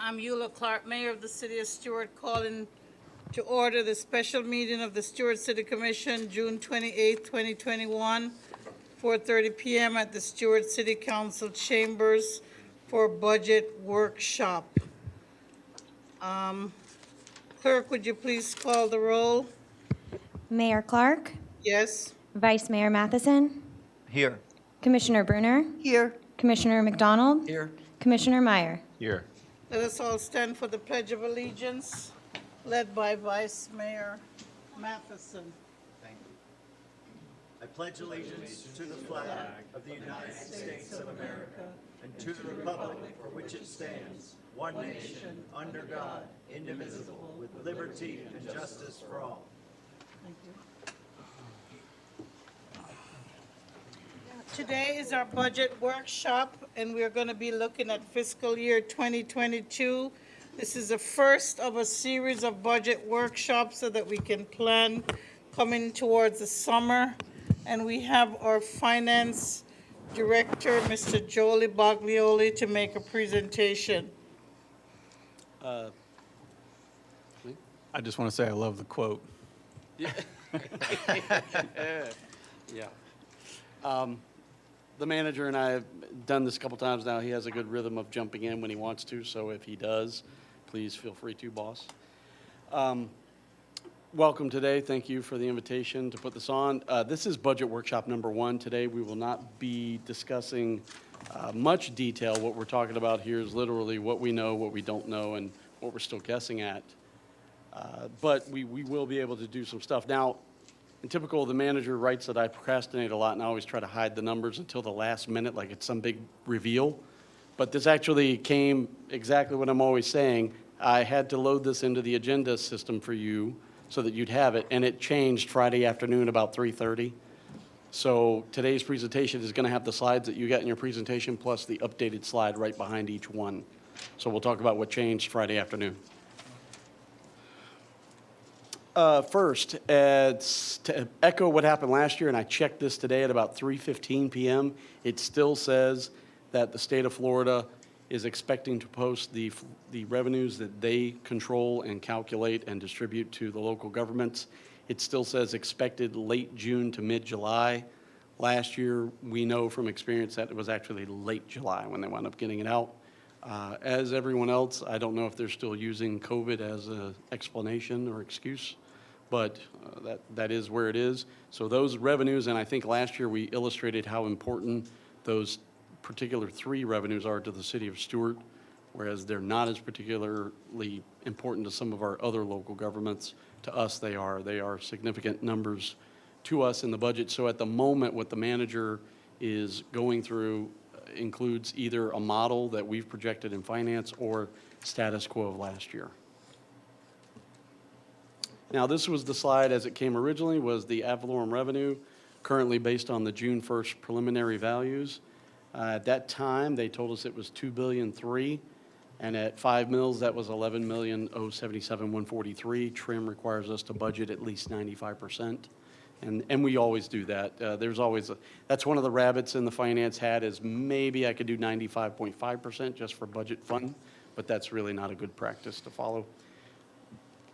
I'm Eula Clark, Mayor of the City of Stuart, calling to order the special meeting of the Stuart City Commission, June 28, 2021, 4:30 p.m. at the Stuart City Council Chambers for a budget workshop. Clerk, would you please call the roll? Mayor Clark, Yes? Vice Mayor Matheson, Here. Commissioner Bruner, Here. Commissioner McDonald, Here. Commissioner Meyer. Here. Let us all stand for the Pledge of Allegiance, led by Vice Mayor Matheson. Thank you. I pledge allegiance to the flag of the United States of America and to the republic for which it stands, one nation, under God, indivisible, with liberty and justice for all. Thank you. Today is our budget workshop, and we're going to be looking at fiscal year 2022. This is the first of a series of budget workshops so that we can plan coming towards the summer. And we have our finance director, Mr. Jolie Baglioli, to make a presentation. I just want to say I love the quote. Yeah. The manager and I have done this a couple times now. He has a good rhythm of jumping in when he wants to, so if he does, please feel free to, boss. Welcome today. Thank you for the invitation to put this on. This is budget workshop number 1. Today we will not be discussing much detail. What we're talking about here is literally what we know, what we don't know, and what we're still guessing at. But we will be able to do some stuff. Now, in typical, the manager writes that I procrastinate a lot and I always try to hide the numbers until the last minute, like it's some big reveal. But this actually came exactly what I'm always saying. I had to load this into the agenda system for you so that you'd have it, and it changed Friday afternoon about 3:30. So today's presentation is going to have the slides that you got in your presentation plus the updated slide right behind each one. So we'll talk about what changed Friday afternoon. First, to echo what happened last year, and I checked this today at about 3:15 p.m., it still says that the state of Florida is expecting to post the revenues that they control and calculate and distribute to the local governments. It still says expected late June to mid-July. Last year, we know from experience that it was actually late July when they wound up getting it out. As everyone else, I don't know if they're still using COVID as an explanation or excuse, but that is where it is. So those revenues, and I think last year we illustrated how important those particular 3 revenues are to the city of Stuart, whereas they're not as particularly important to some of our other local governments. To us, they are significant numbers to us in the budget. So at the moment, what the manager is going through includes either a model that we've projected in finance or status quo of last year. Now, this was the slide as it came originally, was the ad valorem revenue, currently based on the June 1st preliminary values. At that time, they told us it was $2.3 billion, and at 5 mils, that was $11,077,143. Trim requires us to budget at least 95%. And we always do that. There's always that's one of the rabbits in the finance hat is maybe I could do 95.5% just for budget fun, but that's really not a good practice to follow.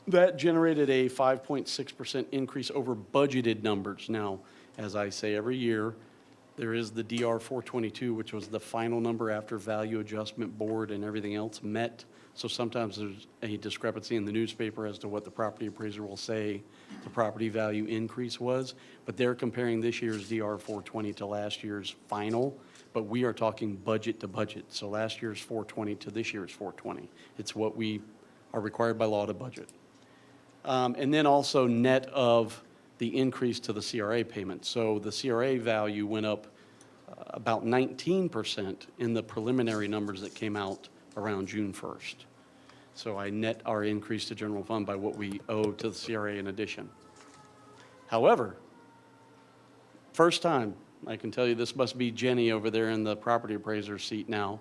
That generated a 5.6% increase over budgeted numbers. Now, as I say every year, there is the DR 422, which was the final number after value adjustment board and everything else met. So sometimes there's a discrepancy in the newspaper as to what the property appraiser will say the property value increase was. But they're comparing this year's DR 420 to last year's final. But we are talking budget to budget. So last year's 420 to this year's 420. It's what we are required by law to budget. And then also net of the increase to the CRA payment. So the CRA value went up about 19% in the preliminary numbers that came out around June 1st. So I net our increase to general fund by what we owe to the CRA in addition. However, first time, I can tell you this must be Jenny over there in the property appraiser seat now.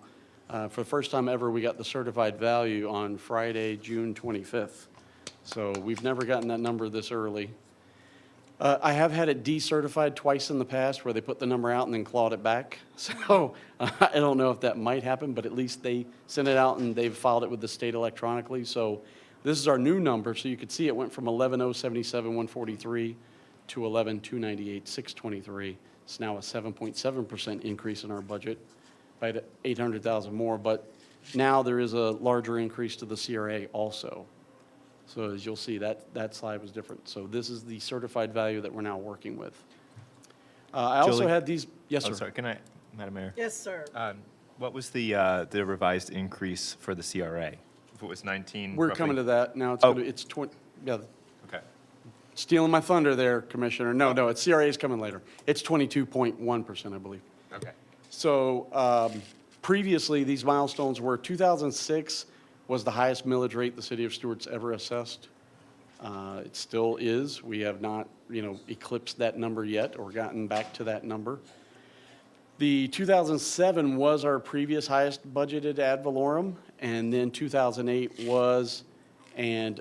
For the first time ever, we got the certified value on Friday, June 25th. So we've never gotten that number this early. I have had it decertified twice in the past where they put the number out and then clawed it back. So I don't know if that might happen, but at least they sent it out and they've filed it with the state electronically. So this is our new number. So you can see it went from 11,077,143 to 11,298,623. It's now a 7.7% increase in our budget by 800,000 more. But now there is a larger increase to the CRA also. So as you'll see, that slide was different. So this is the certified value that we're now working with. I also Julie? had these, yes, sir. Oh, sorry, can I, Madam Mayor? Yes, sir. What was the revised increase for the CRA? If it was 19? We're roughly? coming to that now. It's Oh. gonna, it's 20, yeah, Okay. stealing my thunder there, Commissioner. No, it's CRA is coming later. It's 22.1%, I believe. Okay. So previously, these milestones were 2006 was the highest millage rate the city of Stewart's ever assessed. It still is. We have not, eclipsed that number yet or gotten back to that number. The 2007 was our previous highest budgeted ad valorem, and then 2008 was, and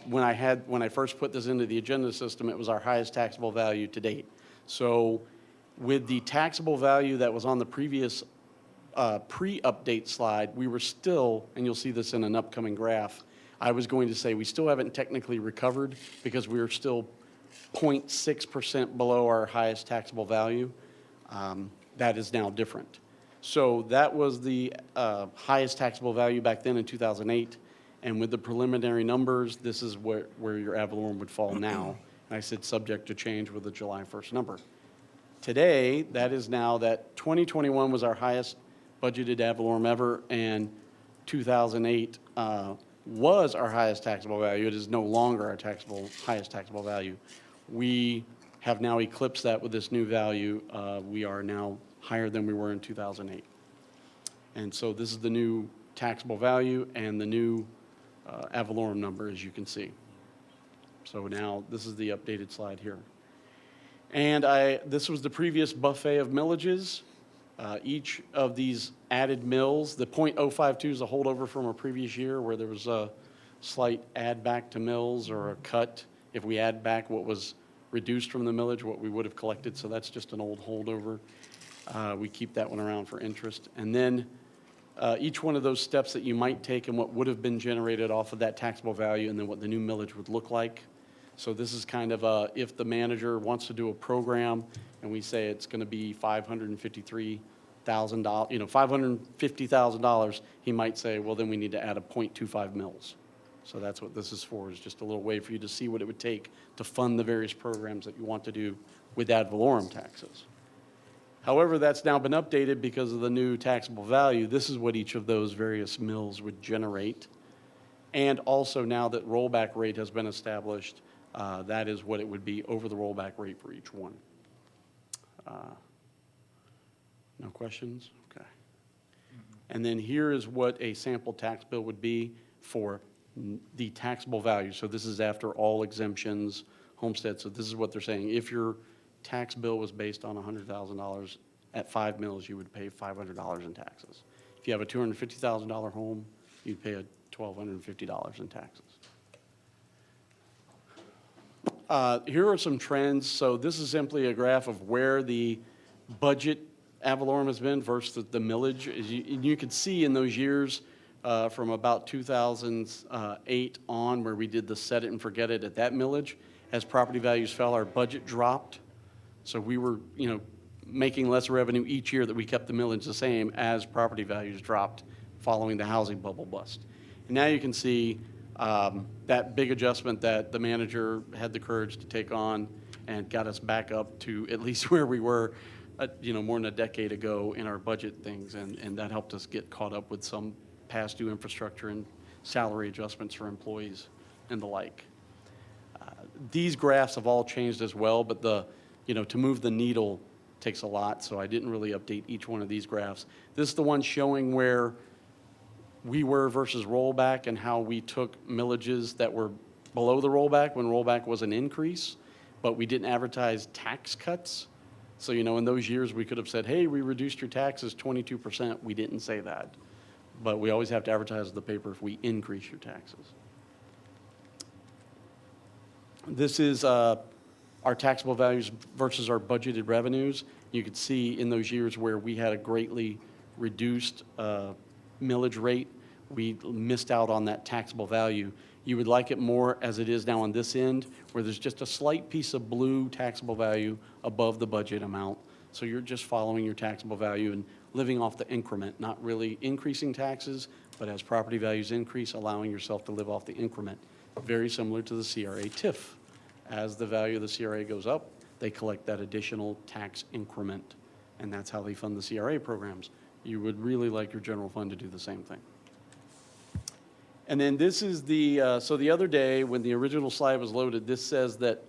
when I first put this into the agenda system, it was our highest taxable value to date. So with the taxable value that was on the previous pre-update slide, we were still, and you'll see this in an upcoming graph, I was going to say we still haven't technically recovered because we are still 0.6% below our highest taxable value. That is now different. So that was the highest taxable value back then in 2008. And with the preliminary numbers, this is where your ad valorem would fall now. And I said subject to change with the July 1st number. Today, that is now that 2021 was our highest budgeted ad valorem ever, and 2008 was our highest taxable value. It is no longer our highest taxable value. We have now eclipsed that with this new value. We are now higher than we were in 2008. And so this is the new taxable value and the new ad valorem number, as you can see. So now this is the updated slide here. And this was the previous buffet of millages. Each of these added mills, the .052 is a holdover from a previous year where there was a slight add back to mills or a cut if we add back what was reduced from the millage, what we would have collected. So that's just an old holdover. We keep that one around for interest. And then each one of those steps that you might take and what would have been generated off of that taxable value and then what the new millage would look like. So this is kind of if the manager wants to do a program and we say it's going to be $553,000, $550,000, he might say, well, then we need to add a 0.25 mils. So that's what this is for, is just a little way for you to see what it would take to fund the various programs that you want to do with ad valorem taxes. However, that's now been updated because of the new taxable value. This is what each of those various mills would generate. And also now that rollback rate has been established, that is what it would be over the rollback rate for each one. No questions? Okay. And then here is what a sample tax bill would be for the taxable value. So this is after all exemptions, homestead. So this is what they're saying. If your tax bill was based on $100,000 at 5 mils, you would pay $500 in taxes. If you have a $250,000 home, you'd pay $1,250 in taxes. Here are some trends. So this is simply a graph of where the budget ad valorem has been versus the millage. As you can see in those years from about 2008 on, where we did the set it and forget it at that millage, as property values fell, our budget dropped. So we were, making less revenue each year that we kept the millage the same as property values dropped following the housing bubble bust. And now you can see that big adjustment that the manager had the courage to take on and got us back up to at least where we were, more than a decade ago in our budget things. And that helped us get caught up with some past due infrastructure and salary adjustments for employees and the like. These graphs have all changed as well, but to move the needle takes a lot, so I didn't really update each one of these graphs. This is the one showing where we were versus rollback and how we took millages that were below the rollback when rollback was an increase, but we didn't advertise tax cuts. So, in those years we could have said, hey, we reduced your taxes 22%. We didn't say that, but we always have to advertise in the paper if we increase your taxes. This is our our taxable values versus our budgeted revenues. You could see in those years where we had a greatly reduced millage rate, we missed out on that taxable value. You would like it more as it is now on this end, where there's just a slight piece of blue taxable value above the budget amount. So you're just following your taxable value and living off the increment, not really increasing taxes, but as property values increase, allowing yourself to live off the increment. Very similar to the CRA TIF. As the value of the CRA goes up, they collect that additional tax increment, and that's how they fund the CRA programs. You would really like your general fund to do the same thing. And then this is the, so the other day, when the original slide was loaded, this says that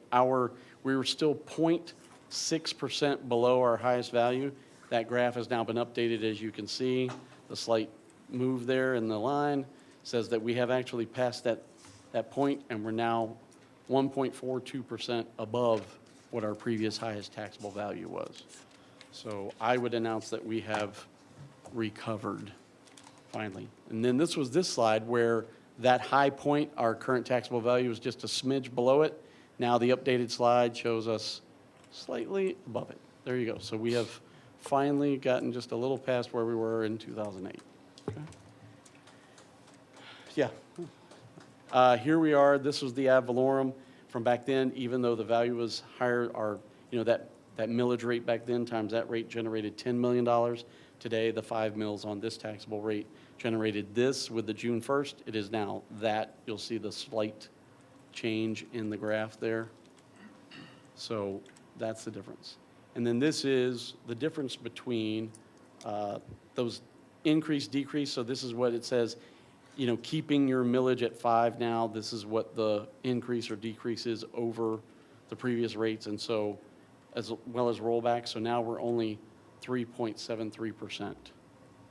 we were still 0.6% below our highest value. That graph has now been updated, as you can see. The slight move there in the line says that we have actually passed that point, and we're now 1.42% above what our previous highest taxable value was. So I would announce that we have recovered, finally. And then this was this slide where that high point, our current taxable value, is just a smidge below it. Now the updated slide shows us slightly above it. There you go. So we have finally gotten just a little past where we were in 2008. Okay. Yeah. Here we are. This was the ad valorem from back then. Even though the value was higher, that millage rate back then times that rate generated $10 million. Today, the 5 mills on this taxable rate generated this with the June 1st. It is now that. You'll see the slight change in the graph there. So that's the difference. And then this is the difference between those increase, decrease. So this is what it says, keeping your millage at 5 now. This is what the increase or decrease is over the previous rates. And so as well as rollback. So now we're only 3.73%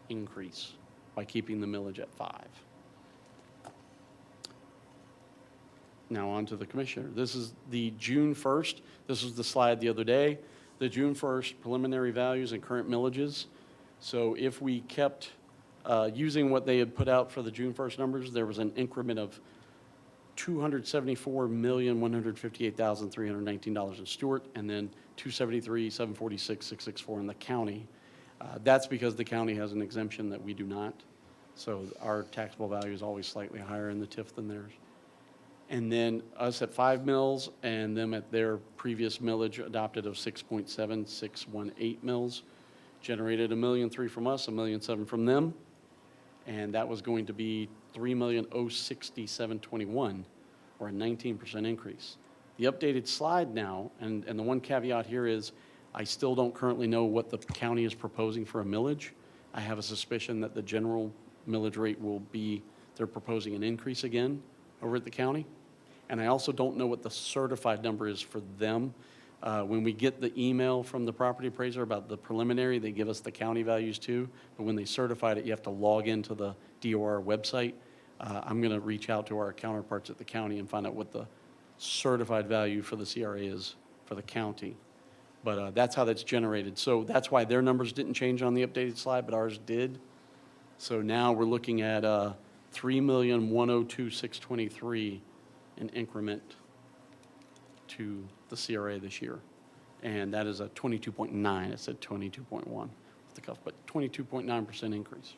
increase by keeping the millage at 5. Now on to the commissioner. This is the June 1st. This was the slide the other day. The June 1st preliminary values and current millages. So if we kept using what they had put out for the June 1st numbers, there was an increment of $274,158,319 in Stuart, and then $273,746,664 in the county. That's because the county has an exemption that we do not. So our taxable value is always slightly higher in the TIF than theirs. And then us at 5 mills and them at their previous millage adopted of 6.7618 mills generated $1.3 million from us, $1.7 million from them. And that was going to be $3,067,21, or a 19% increase. The updated slide now, and the one caveat here is I still don't currently know what the county is proposing for a millage. I have a suspicion that the general millage rate will be, they're proposing an increase again over at the county. And I also don't know what the certified number is for them. When we get the email from the property appraiser about the preliminary, they give us the county values too. But when they certified it, you have to log into the DOR website. I'm going to reach out to our counterparts at the county and find out what the certified value for the CRA is for the county. But that's how that's generated. So that's why their numbers didn't change on the updated slide, but ours did. So now we're looking at $3,102,623 in increment to the CRA this year. And that is a 22.9. It said 22.1 off the cuff, but 22.9% increase.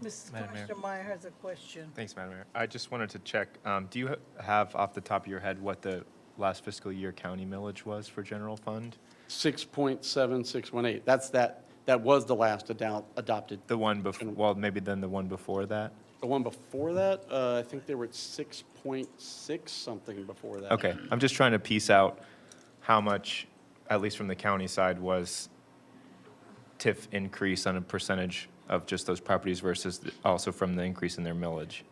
Mrs. Madam Mayor. Commissioner Meyer has a question. Thanks, Madam Mayor. I just wanted to check, do you have off the top of your head what the last fiscal year county millage was for general fund? 6.7618. That was the last adopted. The one before, well, maybe then the one before that? The one before that, I think they were at 6.6 something before that. Okay, I'm just trying to piece out how much, at least from the county side, was TIF increase on a percentage of just those properties versus also from the increase in their millage.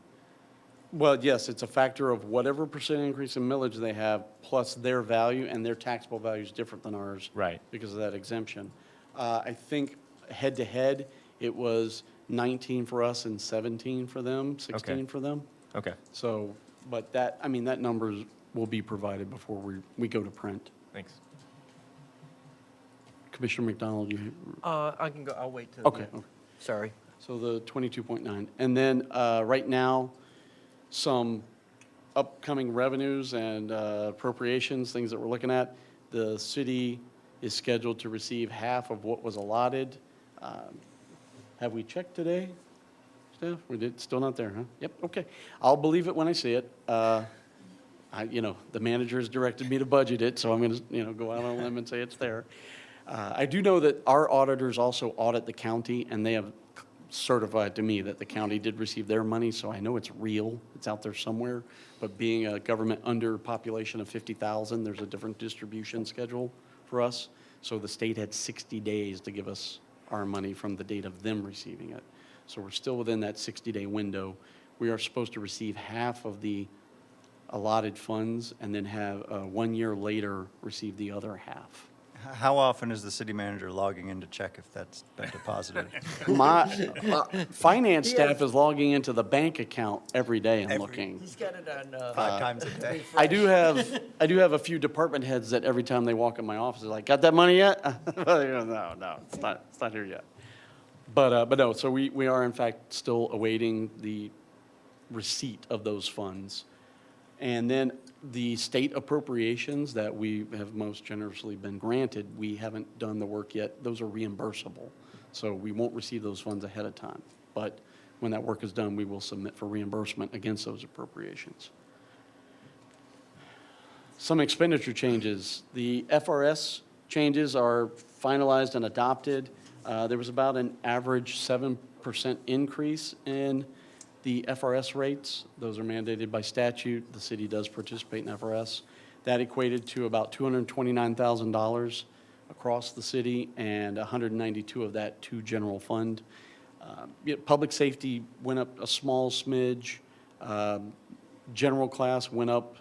Well, yes, it's a factor of whatever percent increase in millage they have, plus their value, and their taxable value is different than ours. Right. Because of that exemption. I think head-to-head, it was 19 for us and 17 for them, 16 Okay. for them. Okay, So, but that numbers will be provided before we go to print. thanks. Commissioner McDonald, you, I can go, I'll wait till. okay. Sorry. So the 22.9. And then right now, some upcoming revenues and appropriations, things that we're looking at, the city is scheduled to receive half of what was allotted. Have we checked today? Steph, still not there, huh? Yep, okay. I'll believe it when I see it. The manager has directed me to budget it, so I'm going to, go out on a limb and say it's there. I do know that our auditors also audit the county, and they have certified to me that the county did receive their money, so I know it's real. It's out there somewhere. But being a government under population of 50,000, there's a different distribution schedule for us. So the state had 60 days to give us our money from the date of them receiving it. So we're still within that 60-day window. We are supposed to receive half of the allotted funds and then have 1 year later receive the other half. How often is the city manager logging in to check if that's been deposited? My finance staff is logging into the bank account every day and looking. He's got it on, 5 times a day? I do have a few department heads that every time they walk in my office, they're like, "Got that money yet?" No, it's not here yet. But no, so we are in fact still awaiting the receipt of those funds. And then the state appropriations that we have most generously been granted, we haven't done the work yet. Those are reimbursable. So we won't receive those funds ahead of time. But when that work is done, we will submit for reimbursement against those appropriations. Some expenditure changes. The FRS changes are finalized and adopted. There was about an average 7% increase in the FRS rates. Those are mandated by statute. The city does participate in FRS. That equated to about $229,000 across the city, and 192 of that to general fund. Public safety went up a small smidge. General class went up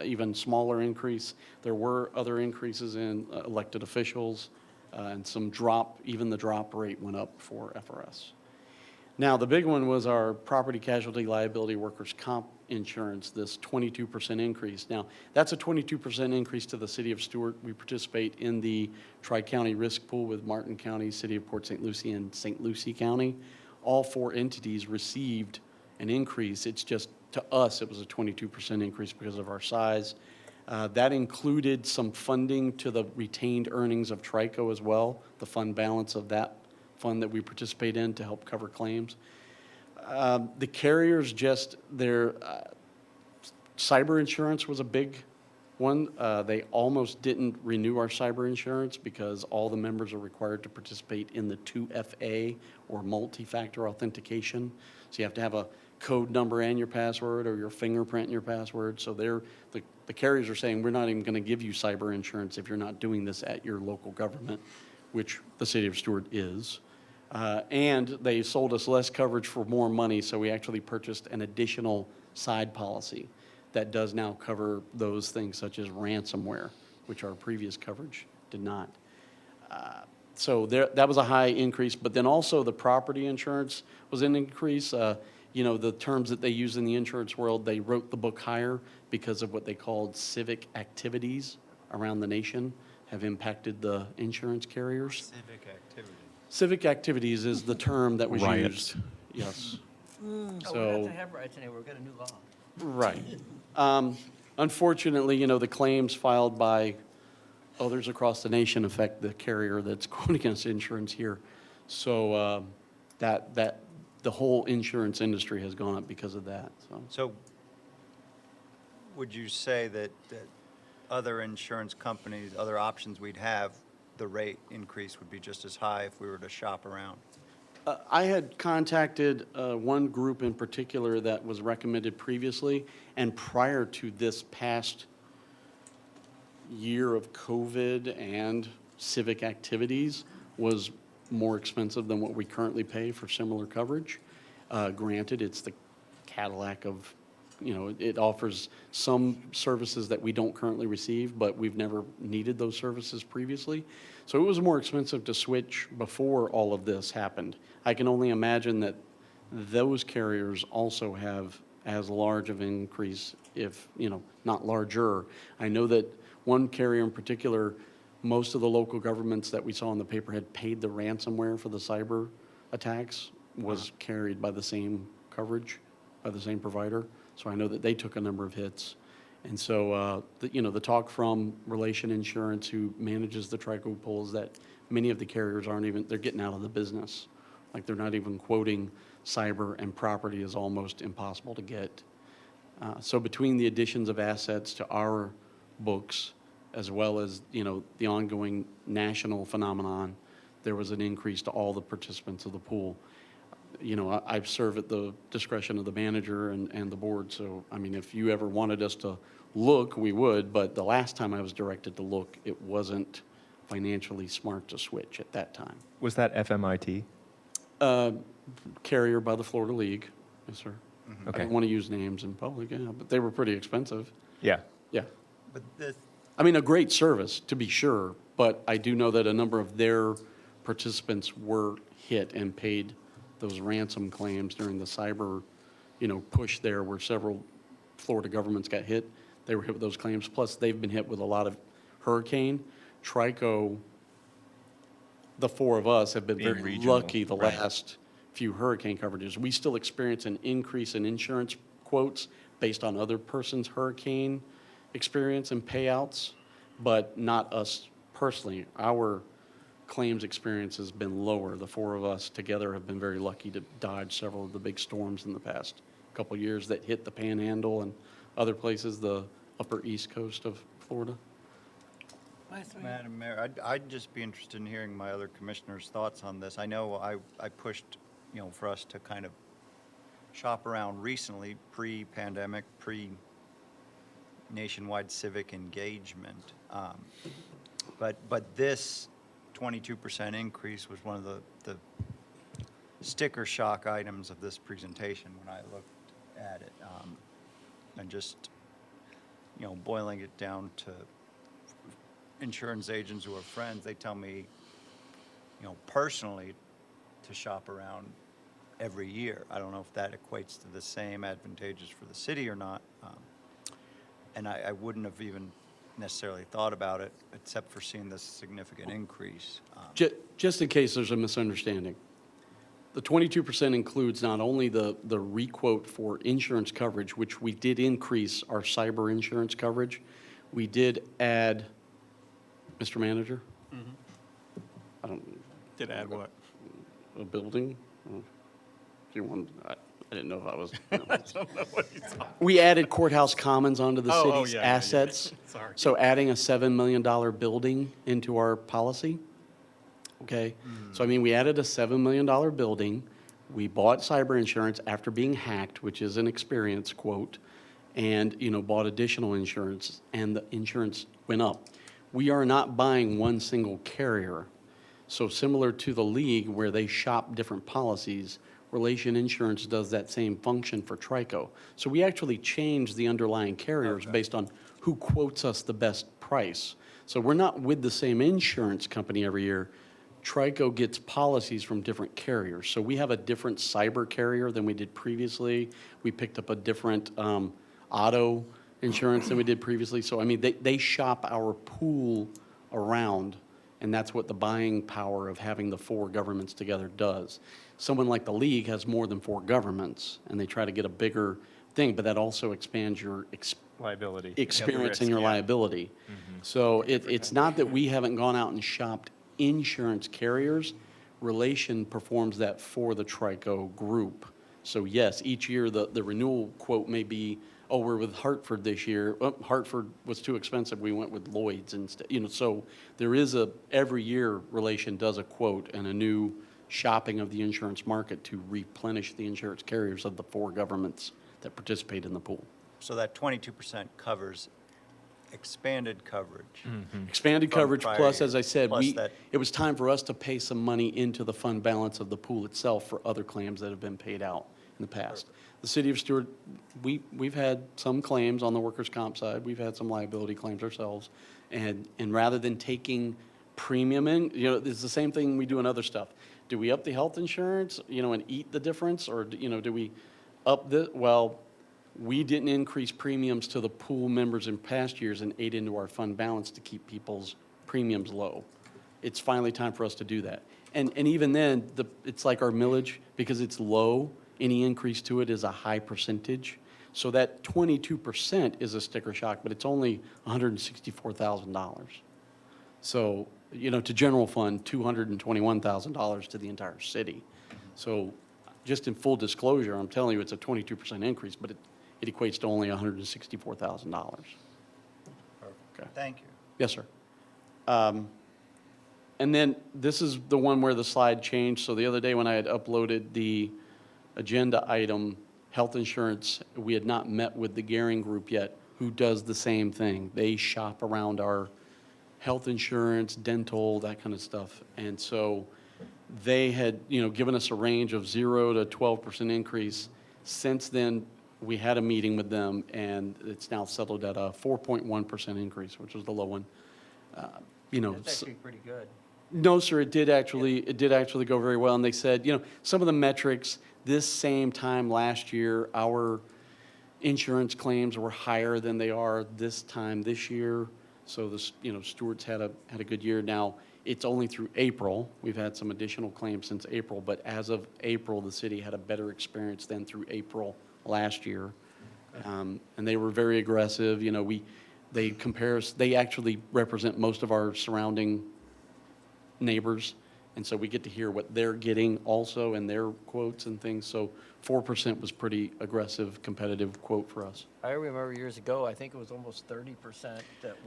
even smaller increase. There were other increases in elected officials and some drop, even the drop rate went up for FRS. Now, the big one was our property casualty liability workers' comp insurance, this 22% increase. Now, that's a 22% increase to the city of Stuart. We participate in the Tri-County Risk Pool with Martin County, City of Port St. Lucie, and St. Lucie County. All 4 entities received an increase. It's just, to us, it was a 22% increase because of our size. That included some funding to the retained earnings of TRICO as well, the fund balance of that fund that we participate in to help cover claims. The carriers their cyber insurance was a big one. They almost didn't renew our cyber insurance because all the members are required to participate in the 2FA or multi-factor authentication. So you have to have a code number and your password, or your fingerprint and your password. So the carriers are saying, we're not even going to give you cyber insurance if you're not doing this at your local government, which the city of Stuart is. And they sold us less coverage for more money, so we actually purchased an additional side policy that does now cover those things such as ransomware, which our previous coverage did not. So that was a high increase, but then also the property insurance was an increase. The terms that they use in the insurance world, they wrote the book higher because of what they called civic activities around the nation have impacted the insurance carriers. Civic activity. Civic activities is the term that was Riots. used. Yes. oh, we So, don't have to have riots anymore, we've got a new law. right. Unfortunately, the claims filed by others across the nation affect the carrier that's going against insurance here. So the whole insurance industry has gone up because of that. So would you say that other insurance companies, other options we'd have, the rate increase would be just as high if we were to shop around? I had contacted one group in particular that was recommended previously, and prior to this past year of COVID and civic activities was more expensive than what we currently pay for similar coverage. Granted, it's the Cadillac of, it offers some services that we don't currently receive, but we've never needed those services previously. So it was more expensive to switch before all of this happened. I can only imagine that those carriers also have as large of an increase, if, not larger. I know that one carrier in particular, most of the local governments that we saw in the paper had paid the ransomware for the cyber attacks was carried by the same coverage, by the same provider. So I know that they took a number of hits. And so, the talk from Relation Insurance, who manages the TRICO pool, is that many of the carriers they're getting out of the business. Like, they're not even quoting cyber, and property is almost impossible to get. So between the additions of assets to our books, as well as, the ongoing national phenomenon, there was an increase to all the participants of the pool. I serve at the discretion of the manager and the board, so, I mean, if you ever wanted us to look, we would, but the last time I was directed to look, it wasn't financially smart to switch at that time. Was that FMIT? Carrier by the Florida League, yes, sir. I Okay. don't want to use names in public, yeah, but they were pretty expensive, Yeah. yeah. But this, I mean, a great service, to be sure, but I do know that a number of their participants were hit and paid those ransom claims during the cyber, push there where several Florida governments got hit. They were hit with those claims. Plus, they've been hit with a lot of hurricane. TRICO, the four of us have been Being very regional, lucky the right. last few hurricane coverages. We still experience an increase in insurance quotes based on other person's hurricane experience and payouts, but not us personally. Our claims experience has been lower. The four of us together have been very lucky to dodge several of the big storms in the past couple of years that hit the Panhandle and other places, the upper east coast of Florida. Madam Mayor, I'd just be interested in hearing my other commissioners' thoughts on this. I know I pushed, for us to kind of shop around recently, pre-pandemic, pre-nationwide civic engagement. But this 22% increase was one of the sticker shock items of this presentation when I looked at it. And just, boiling it down to insurance agents who are friends, they tell me, personally, to shop around every year. I don't know if that equates to the same advantageous for the city or not. And I wouldn't have even necessarily thought about it, except for seeing this significant increase. Just in case there's a misunderstanding, the 22% includes not only the requote for insurance coverage, which we did increase our cyber insurance coverage, we did add, Mr. Manager? I don't, Did add what? a building? Do you want, I didn't know if I was. We added courthouse commons onto the Oh, city's yeah, yeah, yeah. assets. Sorry. So adding a $7 million building into our policy, okay? So I mean, we added a $7 million building. We bought cyber insurance after being hacked, which is an experience quote, and, bought additional insurance, and the insurance went up. We are not buying one single carrier. So similar to the league where they shop different policies, Relation Insurance does that same function for TRICO. So we actually change the underlying carriers based on who quotes us the best price. So we're not with the same insurance company every year. TRICO gets policies from different carriers. So we have a different cyber carrier than we did previously. We picked up a different auto insurance than we did previously. So, I mean, they shop our pool around, and that's what the buying power of having the four governments together does. Someone like the league has more than four governments, and they try to get a bigger thing, but that also expands your Liability. experience and your liability. So it's not that we haven't gone out and shopped insurance carriers. Relation performs that for the TRICO group. So yes, each year the renewal quote may be, oh, we're with Hartford this year. Oh, Hartford was too expensive. We went with Lloyd's instead. So there is every year Relation does a quote and a new shopping of the insurance market to replenish the insurance carriers of the four governments that participate in the pool. So that 22% covers expanded coverage. Expanded From coverage, prior plus, years, as I said, plus that- it was time for us to pay some money into the fund balance of the pool itself for other claims that have been paid out in the past. The city of Stuart, we've had some claims on the workers' comp side. We've had some liability claims ourselves. And rather than taking premium in, it's the same thing we do in other stuff. Do we up the health insurance, and eat the difference? Or, do we up well, we didn't increase premiums to the pool members in past years and ate into our fund balance to keep people's premiums low. It's finally time for us to do that. And even then, it's like our millage, because it's low, any increase to it is a high percentage. So that 22% is a sticker shock, but it's only $164,000. So, to general fund, $221,000 to the entire city. So just in full disclosure, I'm telling you, it's a 22% increase, but it equates to only $164,000. Okay. Thank you. Yes, sir. And then this is the one where the slide changed. So the other day when I had uploaded the agenda item, health insurance, we had not met with the Gehring Group yet, who does the same thing. They shop around our health insurance, dental, that kind of stuff. And so they had, given us a range of 0 to 12% increase. Since then, we had a meeting with them, and it's now settled at a 4.1% increase, which was the low one. That's actually pretty good. No, sir, it did actually go very well. And they said, some of the metrics, this same time last year, our insurance claims were higher than they are this time this year. So Stuart's had a good year. Now, it's only through April. We've had some additional claims since April, but as of April, the city had a better experience than through April last year. And they were very aggressive. They actually represent most of our surrounding neighbors, and so we get to hear what they're getting also in their quotes and things. So 4% was pretty aggressive, competitive quote for us. I remember years ago, I think it was almost 30% that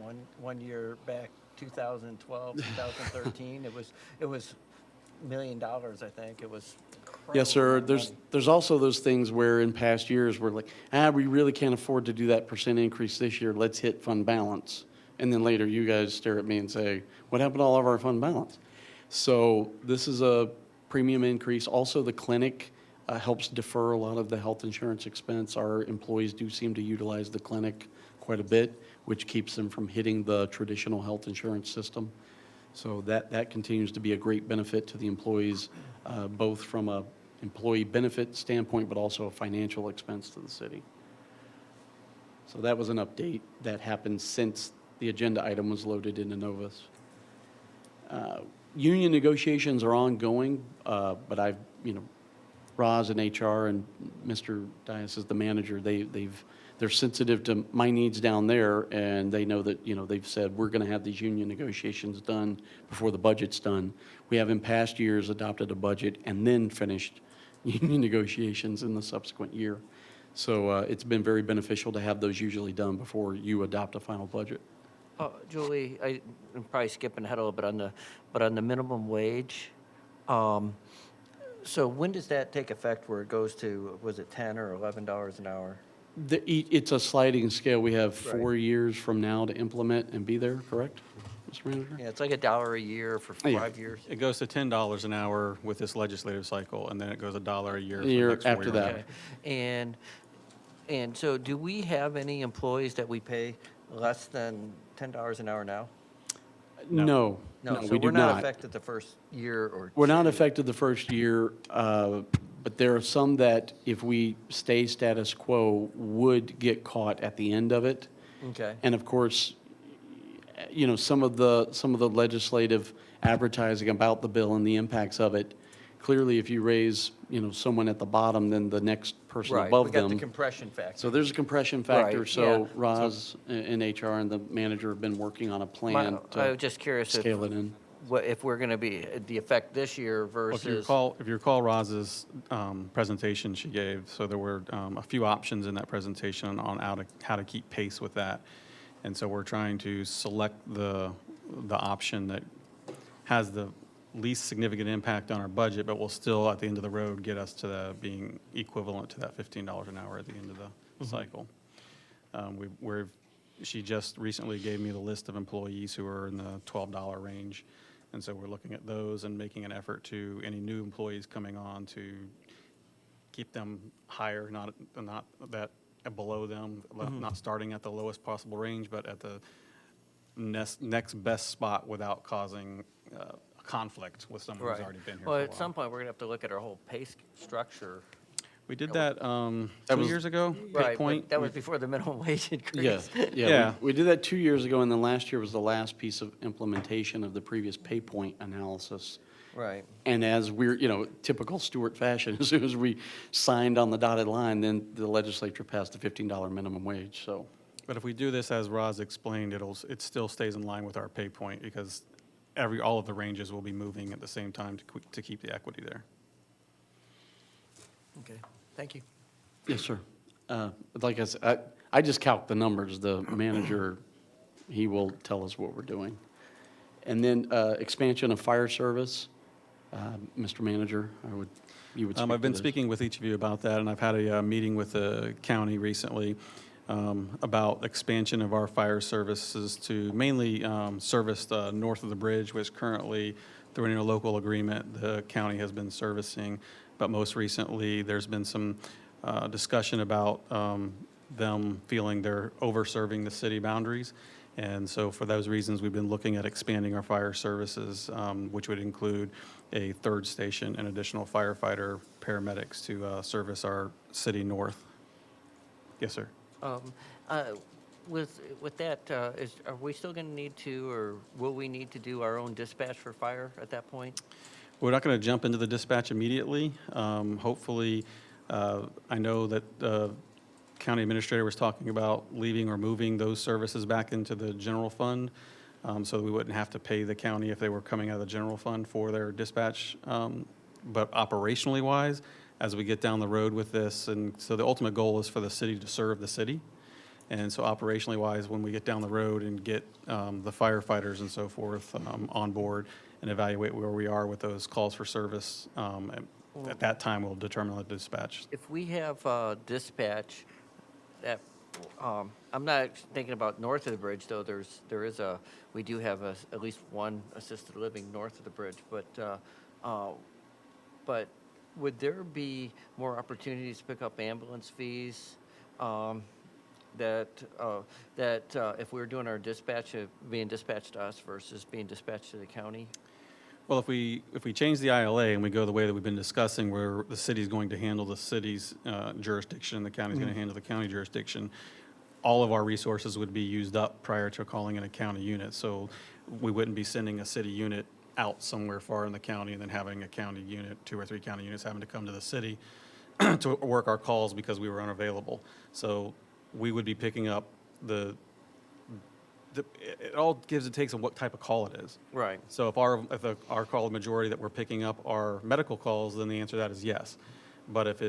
one year back, 2012, 2013. It was $1 million, I think. It was incredible Yes, sir. amount of money. There's also those things where in past years we're like, we really can't afford to do that percent increase this year. Let's hit fund balance. And then later you guys stare at me and say, what happened to all of our fund balance? So this is a premium increase. Also, the clinic helps defer a lot of the health insurance expense. Our employees do seem to utilize the clinic quite a bit, which keeps them from hitting the traditional health insurance system. So that continues to be a great benefit to the employees, both from a employee benefit standpoint, but also a financial expense to the city. So that was an update that happened since the agenda item was loaded into Novus. Union negotiations are ongoing, but Roz and HR and Mr. Dias is the manager. They're sensitive to my needs down there, and they know that, they've said, we're going to have these union negotiations done before the budget's done. We have in past years adopted a budget and then finished union negotiations in the subsequent year. So it's been very beneficial to have those usually done before you adopt a final budget. Julie, I'm probably skipping ahead a little bit on the minimum wage. So when does that take effect where it goes to, was it $10 or $11 an hour? It's a sliding scale. We have Right. 4 years from now to implement and be there, correct, Mr. Manager? Yeah, it's like $1 a year for Yeah. 5 years. It goes to $10 an hour with this legislative cycle, and then it goes $1 a year for A the year next 4 after years. that. Okay. And so do we have any employees that we pay less than $10 an hour now? No, No, we so do we're not not. affected the first year or We're not two. affected the first year, but there are some that, if we stay status quo, would get caught at the end of it. Okay. And of course, some of the legislative advertising about the bill and the impacts of it, clearly if you raise, someone at the bottom, then the next person Right, above we got them. the compression factor. So there's a compression factor, Right, so yeah. Roz and HR and the manager have been working on a plan I was to just curious scale it in. if we're going to be the effect this year Well, versus. if you recall Roz's presentation she gave, so there were a few options in that presentation on how to keep pace with that. And so we're trying to select the option that has the least significant impact on our budget, but will still, at the end of the road, get us to being equivalent to that $15 an hour at the end of the cycle. She just recently gave me the list of employees who are in the $12 range. And so we're looking at those and making an effort to any new employees coming on to keep them higher, not that below them, not starting at the lowest possible range, but at the next best spot without causing a conflict with someone who's Right. already been here Well, for a at while. some point, we're going to have to look at our whole pay structure. We did that That 2 was- years ago. Right, Point. but that was before the minimum wage increase. Yeah, Yeah. we did that 2 years ago, and then last year was the last piece of implementation of the previous pay point analysis. Right. And as we're, typical Stuart fashion, as soon as we signed on the dotted line, then the legislature passed the $15 minimum wage, so. But if we do this as Roz explained, it still stays in line with our pay point because all of the ranges will be moving at the same time to keep the equity there. Okay, thank you. Yes, sir. Like I said, I just calc the numbers. The manager, he will tell us what we're doing. And then expansion of fire service, Mr. Manager, you would speak to I've been this. speaking with each of you about that, and I've had a meeting with the county recently about expansion of our fire services to mainly service the north of the bridge, which currently, through an interlocal agreement, the county has been servicing. But most recently, there's been some discussion about them feeling they're over-serving the city boundaries. And so for those reasons, we've been looking at expanding our fire services, which would include a third station and additional firefighter paramedics to service our city north. Yes, sir. With that, are we still going to need to, or will we need to do our own dispatch for fire at that point? We're not going to jump into the dispatch immediately. Hopefully, I know that the county administrator was talking about leaving or moving those services back into the general fund, so that we wouldn't have to pay the county if they were coming out of the general fund for their dispatch. But operationally wise, as we get down the road with this, and so the ultimate goal is for the city to serve the city. And so operationally wise, when we get down the road and get the firefighters and so forth on board and evaluate where we are with those calls for service, at that time, we'll determine the dispatch. If we have dispatch, that, I'm not thinking about north of the bridge, though. We do have at least one assisted living north of the bridge, but would there be more opportunities to pick up ambulance fees? That if we were doing our dispatch, being dispatched to us versus being dispatched to the county? Well, if we change the ILA and we go the way that we've been discussing, where the city's going to handle the city's jurisdiction, the county's going to handle the county jurisdiction, all of our resources would be used up prior to calling in a county unit. So we wouldn't be sending a city unit out somewhere far in the county and then having a county unit, 2 or 3 county units having to come to the city to work our calls because we were unavailable. So we would be picking up it all gives and takes on what type of call it is. Right. So if our call majority that we're picking up are medical calls, then the answer to that is yes. But if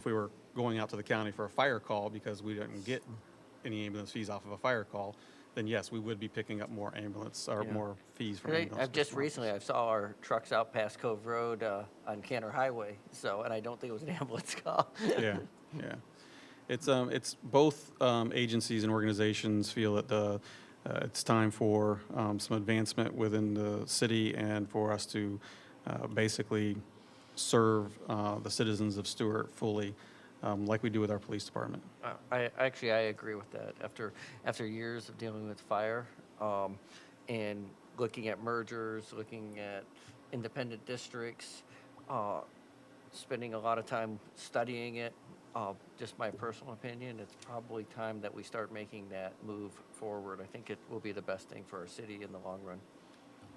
we were going out to the county for a fire call because we didn't get any ambulance fees off of a fire call, then yes, we would be picking up more ambulance or Yeah. more fees from I've ambulance. just recently, I saw our trucks out past Cove Road on Cantor Highway, and I don't think it was an ambulance call. Yeah. It's both agencies and organizations feel that it's time for some advancement within the city and for us to basically serve the citizens of Stuart fully, like we do with our police department. I agree with that. After years of dealing with fire and looking at mergers, looking at independent districts, spending a lot of time studying it, just my personal opinion, it's probably time that we start making that move forward. I think it will be the best thing for our city in the long run.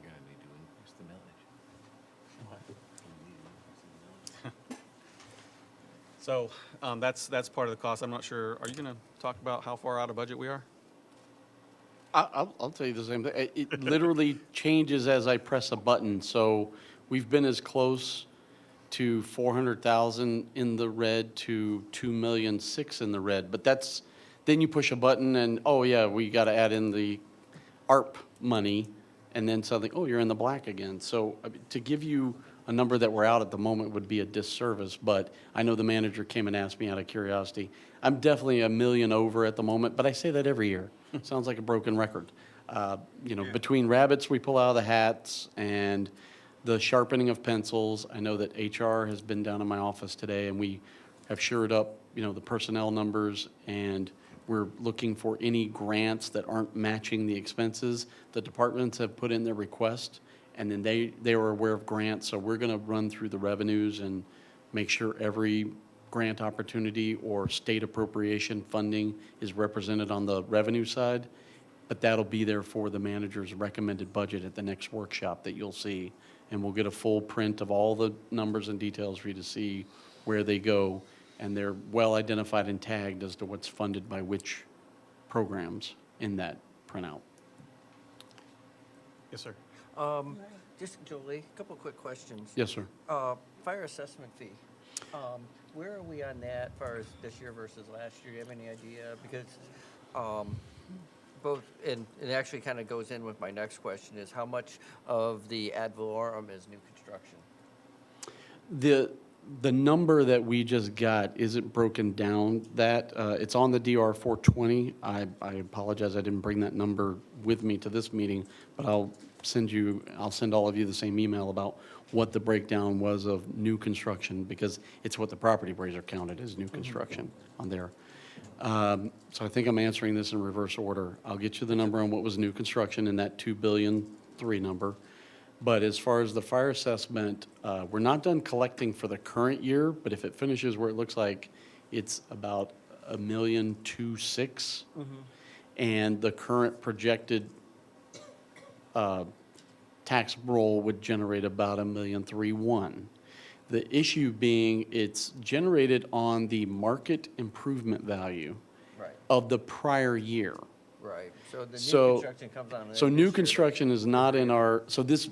You're gonna need to increase the millage. So that's part of the cost. I'm not sure, are you going to talk about how far out of budget we are? I'll tell you the same thing. It literally changes as I press a button. So we've been as close to 400,000 in the red to 2.6 million in the red. But then you push a button and, oh yeah, we got to add in the ARP money, and then something, oh, you're in the black again. So to give you a number that we're out at the moment would be a disservice, but I know the manager came and asked me out of curiosity. I'm definitely $1 million over at the moment, but I say that every year. Sounds like a broken record. Between rabbits we pull out of the hats and the sharpening of pencils, I know that HR has been down in my office today, and we have shored up, the personnel numbers, and we're looking for any grants that aren't matching the expenses. The departments have put in their request, and then they were aware of grants, so we're going to run through the revenues and make sure every grant opportunity or state appropriation funding is represented on the revenue side. But that'll be there for the manager's recommended budget at the next workshop that you'll see. and we'll get a full print of all the numbers and details for you to see where they go, and they're well identified and tagged as to what's funded by which programs in that printout. Yes, sir. Just, Julie, a couple quick questions. Yes, sir. Fire assessment fee. Where are we on that as far as this year versus last year? Do you have any idea? Because both, and it actually kind of goes in with my next question, is how much of the ad valorem is new construction? The number that we just got isn't broken down that, it's on the DR 420. I apologize, I didn't bring that number with me to this meeting, but I'll send all of you the same email about what the breakdown was of new construction, because it's what the property appraiser counted as new construction on there. So I think I'm answering this in reverse order. I'll get you the number on what was new construction in that 2,000,000,003 number. But as far as the fire assessment, we're not done collecting for the current year, but if it finishes where it looks like it's about 1,260,000, and the current projected tax roll would generate about 1,310,000. The issue being it's generated on the market improvement value Right. of the prior year. Right. So the new So- construction comes on. So new construction is not in our, so this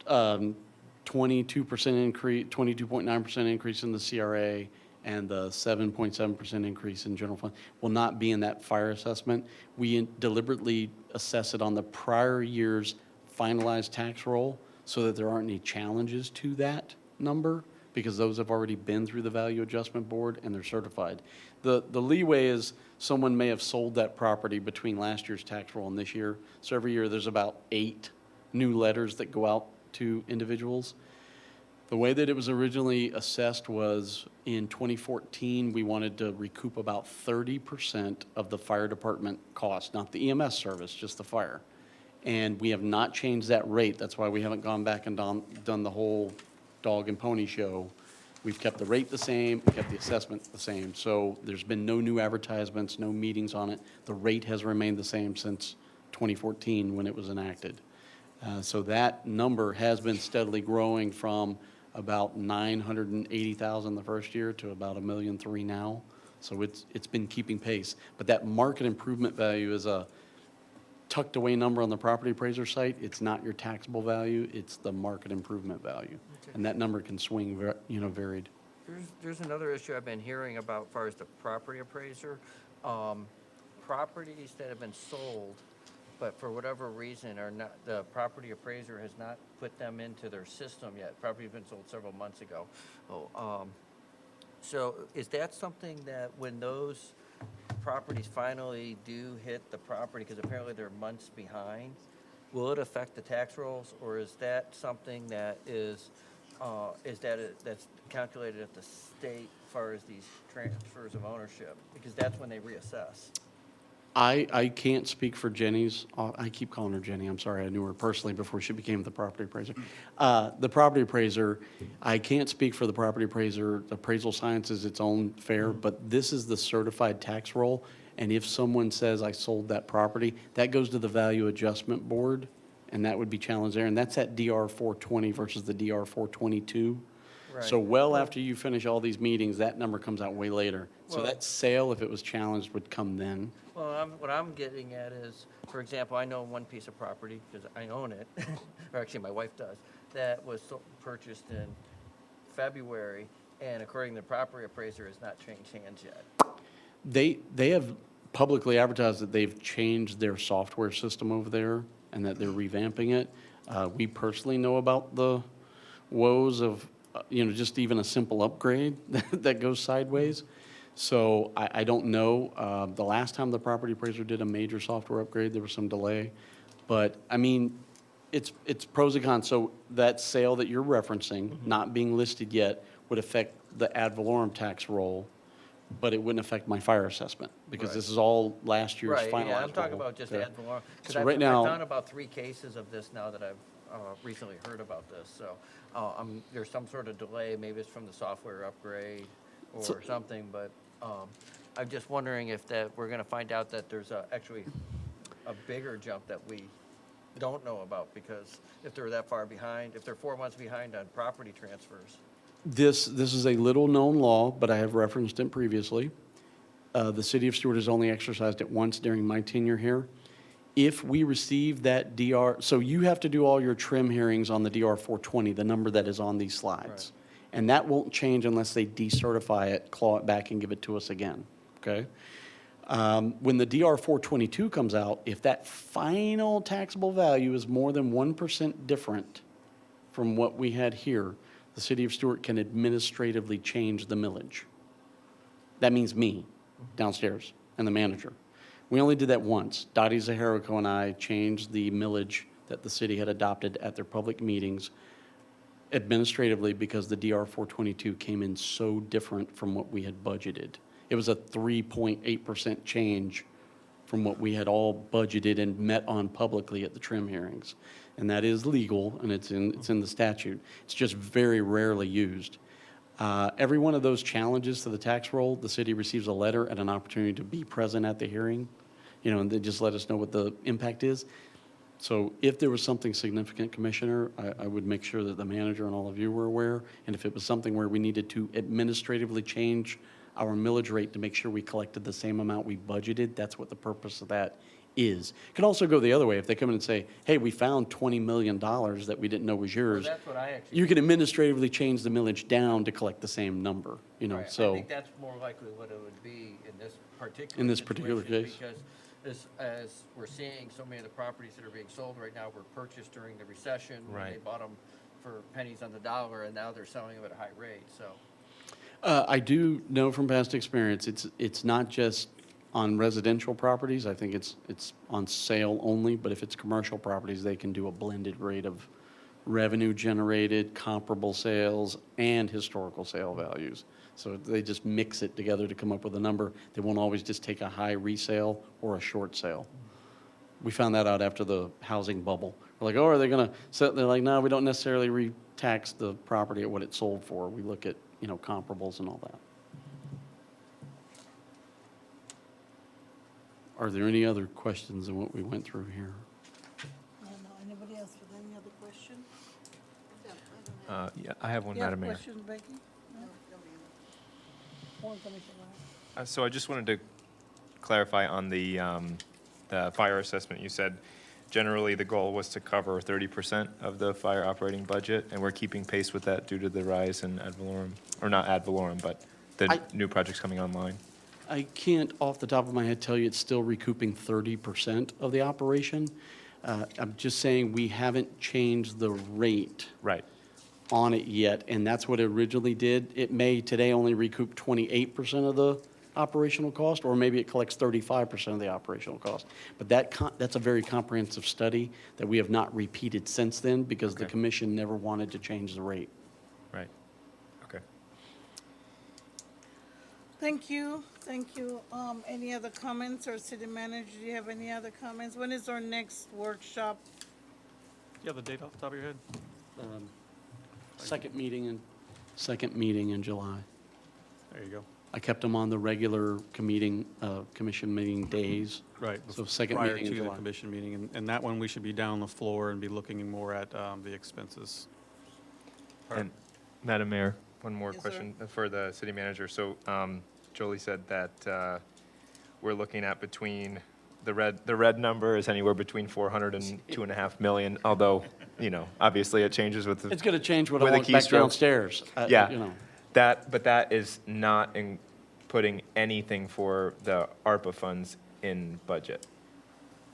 22% increase, 22.9% increase in the CRA and the 7.7% increase in general fund will not be in that fire assessment. We deliberately assess it on the prior year's finalized tax roll so that there aren't any challenges to that number, because those have already been through the value adjustment board and they're certified. The leeway is someone may have sold that property between last year's tax roll and this year. So every year there's about 8 new letters that go out to individuals. The way that it was originally assessed was in 2014, we wanted to recoup about 30% of the fire department cost, not the EMS service, just the fire. And we have not changed that rate. That's why we haven't gone back and done the whole dog and pony show. We've kept the rate the same, kept the assessment the same. So there's been no new advertisements, no meetings on it. The rate has remained the same since 2014 when it was enacted. So that number has been steadily growing from about 980,000 the first year to about 1,300,000 now. So it's been keeping pace. But that market improvement value is a tucked away number on the property appraiser site. It's not your taxable value, it's the market improvement value. And that number can swing, varied. There's another issue I've been hearing about as far as the property appraiser. Properties that have been sold, but for whatever reason are not, the property appraiser has not put them into their system yet. Property's been sold several months ago. So is that something that when those properties finally do hit the property, because apparently they're months behind, will it affect the tax rolls, or is that something that that's calculated at the state as far as these transfers of ownership? Because that's when they reassess. I can't speak for Jenny's, I keep calling her Jenny, I'm sorry, I knew her personally before she became the property appraiser. The property appraiser, I can't speak for the property appraiser, appraisal science is its own fair, but this is the certified tax roll, and if someone says I sold that property, that goes to the value adjustment board, and that would be challenged there, and that's at DR 420 versus the DR 422. So Right. well after you finish all these meetings, that number comes out way later. So Well- that sale, if it was challenged, would come then. Well, what I'm getting at is, for example, I know one piece of property, because I own it, or actually my wife does, that was purchased in February, and according to the property appraiser, has not changed hands yet. They have publicly advertised that they've changed their software system over there and that they're revamping it. We personally know about the woes of, just even a simple upgrade that goes sideways. So I don't know. The last time the property appraiser did a major software upgrade, there was some delay. But, I mean, it's pros and cons. So that sale that you're referencing, not being listed yet, would affect the ad valorem tax roll, but it wouldn't affect my fire assessment, because this is all last year's finalized Right, yeah, I'm talking roll. about just Okay. ad valorem. Because So I've right now- found about 3 cases of this now that I've recently heard about this. So there's some sort of delay, maybe it's from the software upgrade or something, but I'm just wondering if that we're going to find out that there's actually a bigger jump that we don't know about, because if they're that far behind, if they're 4 months behind on property transfers. This is a little-known law, but I have referenced it previously. The city of Stuart has only exercised it once during my tenure here. If we receive that DR, so you have to do all your trim hearings on the DR 420, the number that is on these slides. And that won't change unless they decertify it, claw it back, and give it to us again, okay? When the DR 422 comes out, if that final taxable value is more than 1% different from what we had here, the city of Stuart can administratively change the millage. That means me downstairs and the manager. We only did that once. Dottie Zaharico and I changed the millage that the city had adopted at their public meetings administratively because the DR 422 came in so different from what we had budgeted. It was a 3.8% change from what we had all budgeted and met on publicly at the trim hearings. And that is legal, and it's in the statute. It's just very rarely used. Every one of those challenges to the tax roll, the city receives a letter and an opportunity to be present at the hearing, and they just let us know what the impact is. So if there was something significant, Commissioner, I would make sure that the manager and all of you were aware. And if it was something where we needed to administratively change our millage rate to make sure we collected the same amount we budgeted, that's what the purpose of that is. It can also go the other way. If they come in and say, hey, we found $20 million that we didn't know was yours, Well, that's what I actually. you can administratively change the millage down to collect the same number, Right. I so. think that's more likely what it would be in this particular. In this particular situation, case. Because as we're seeing, so many of the properties that are being sold right now were purchased during the recession. When they Right. bought them for pennies on the dollar, and now they're selling them at a high rate, so. I do know from past experience, it's not just on residential properties. I think it's on sale only, but if it's commercial properties, they can do a blended rate of revenue generated, comparable sales, and historical sale values. So they just mix it together to come up with a number. They won't always just take a high resale or a short sale. We found that out after the housing bubble. We're like, oh, are they gonna sell? They're like, no, we don't necessarily re-tax the property at what it sold for. We look at, comparables and all that. Are there any other questions on what we went through here? Anybody else with any other question? Yeah, I have one, You have Madam Mayor. questions, Becky? No? One, Commissioner Ryan. So I just wanted to clarify on the fire assessment. You said generally the goal was to cover 30% of the fire operating budget, and we're keeping pace with that due to the rise in ad valorem, or not ad valorem, but the new projects coming online. I can't, off the top of my head, tell you it's still recouping 30% of the operation. I'm just saying we haven't changed the rate Right. on it yet, and that's what it originally did. It may today only recoup 28% of the operational cost, or maybe it collects 35% of the operational cost. But that's a very comprehensive study that we have not repeated since then because the Okay. commission never wanted to change the rate. Right. Okay. Thank you, thank you. Any other comments, or city manager, do you have any other comments? When is our next workshop? You have the date off the top of your head? Second meeting in July. There you go. I kept them on the regular commission meeting days. Right. So second prior meeting in to the July. commission meeting, and that one, we should be down on the floor and be looking more at the expenses. And Madam Mayor, one more Yes, sir. question for the city manager. So Jolie said that we're looking at between, the red number is anywhere between 400 and 2.5 million, although, obviously it changes with the. It's going to change when I With a walk back keystroke. downstairs. Yeah. But that is not putting anything for the ARPA funds in budget.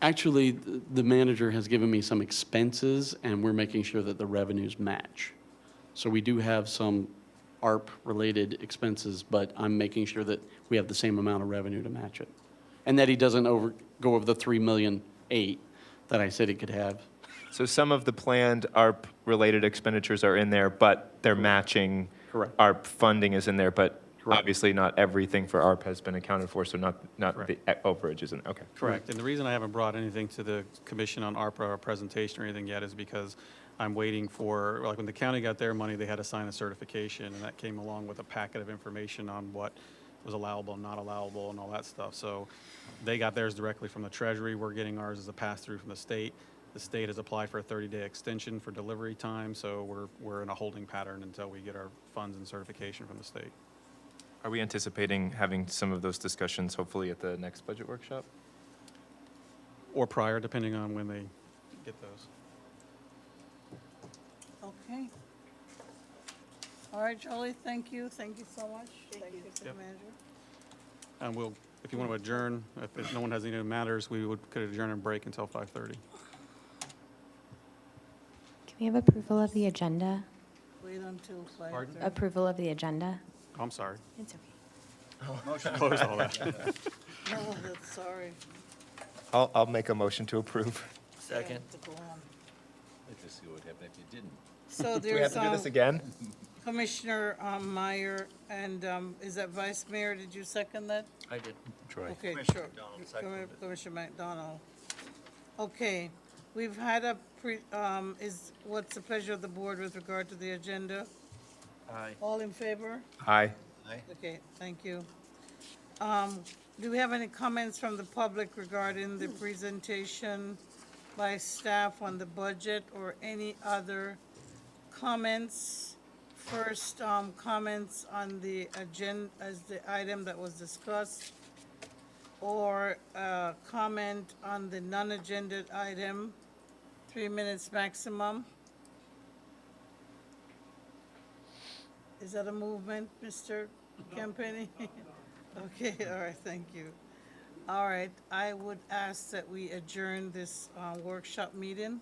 Actually, the manager has given me some expenses, and we're making sure that the revenues match. So we do have some ARP-related expenses, but I'm making sure that we have the same amount of revenue to match it. And that he doesn't go over the 3.8 million that I said he could have. So some of the planned ARP-related expenditures are in there, but they're matching. Correct. ARP funding is in there, but Correct. obviously not everything for ARP has been accounted for, so not the Correct. overage isn't, okay. Correct. And the reason I haven't brought anything to the commission on ARPA or presentation or anything yet is because I'm waiting for, like, when the county got their money, they had to sign a certification, and that came along with a packet of information on what was allowable and not allowable and all that stuff. So they got theirs directly from the Treasury. We're getting ours as a pass-through from the state. The state has applied for a 30-day extension for delivery time, so we're in a holding pattern until we get our funds and certification from the state. Are we anticipating having some of those discussions hopefully at the next budget workshop? Or prior, depending on when they get those. Okay. All right, Jolie, thank you. Thank you so much. Thank you, City Yep. Manager. And we'll, if you want to adjourn, if no one has any other matters, we could adjourn and break until 5:30. Can we have approval of the agenda? Wait until 5:30. Pardon? Approval of the agenda? I'm sorry. It's okay. Motion Close all that. No, that's sorry. I'll make a motion to approve. Second. To go on. Let's just see what would happen if you didn't. So Do we have there's to do this again? Commissioner Meyer and is that Vice Mayor? Did you second that? I did. Troy. Okay, Commissioner sure. McDonald seconded. Commissioner McDonald. Okay, we've had what's the pleasure of the board with regard to the agenda? Aye. All in favor? Aye. Okay, thank you. Do we have any comments from the public regarding the presentation by staff on the budget or any other comments? First, comments on the agenda as the item that was discussed, or comment on the non-agenda item, 3 minutes maximum. Is that a movement, Mr. Campany? Okay, all right, thank you. All right, I would ask that we adjourn this workshop meeting.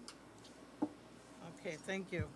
Okay, thank you.